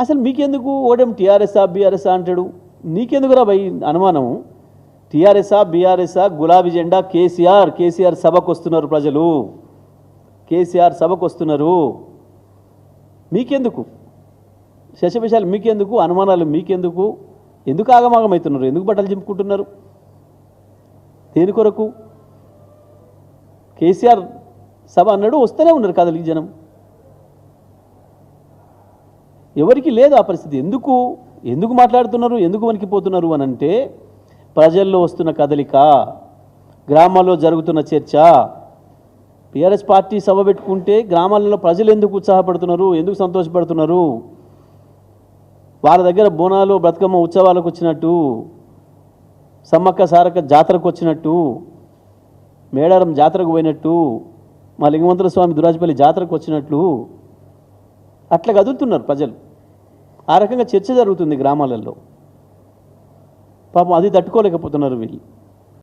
అసలు మీకెందుకు ఓడేం టీఆర్ఎస్ఆ బీఆర్ఎస్ఆ అంటాడు? నీకెందుకురా భయ్ అనుమానం? టీఆర్ఎస్ఆ బీఆర్ఎస్ఆ గులాబీ జెండా కేసీఆర్ సభకు వస్తున్నారు, ప్రజలు కేసీఆర్ సభకు వస్తున్నారు. మీకెందుకు శశవిషయాలు? మీకెందుకు అనుమానాలు? మీకెందుకు? ఎందుకు ఆగమాగమవుతున్నారు? ఎందుకు బట్టలు చింపుకుంటున్నారు? దేని కొరకు? కేసీఆర్ సభ అన్నాడు, వస్తూనే ఉన్నారు కదలికి జనం. ఎవరికి లేదు ఆ పరిస్థితి. ఎందుకు మాట్లాడుతున్నారు, ఎందుకు వణికిపోతున్నారు అని అంటే, ప్రజల్లో వస్తున్న కదలిక, గ్రామాల్లో జరుగుతున్న చర్చ. టీఆర్ఎస్ పార్టీ సభ పెట్టుకుంటే గ్రామాలలో ప్రజలు ఎందుకు ఉత్సాహపడుతున్నారు, ఎందుకు సంతోషపడుతున్నారు? వారి దగ్గర బోనాలు బ్రతుకమ్మ ఉత్సవాలకు వచ్చినట్టు, సమ్మక్క సారక్క జాతరకు వచ్చినట్టు, మేడారం జాతరకు పోయినట్టు, మా లింగమంతుల స్వామి దురాజపల్లి జాతరకు వచ్చినట్లు అట్లా కదులుతున్నారు ప్రజలు. ఆ రకంగా చర్చ జరుగుతుంది గ్రామాలలో. పాపం అది తట్టుకోలేకపోతున్నారు వీళ్ళు.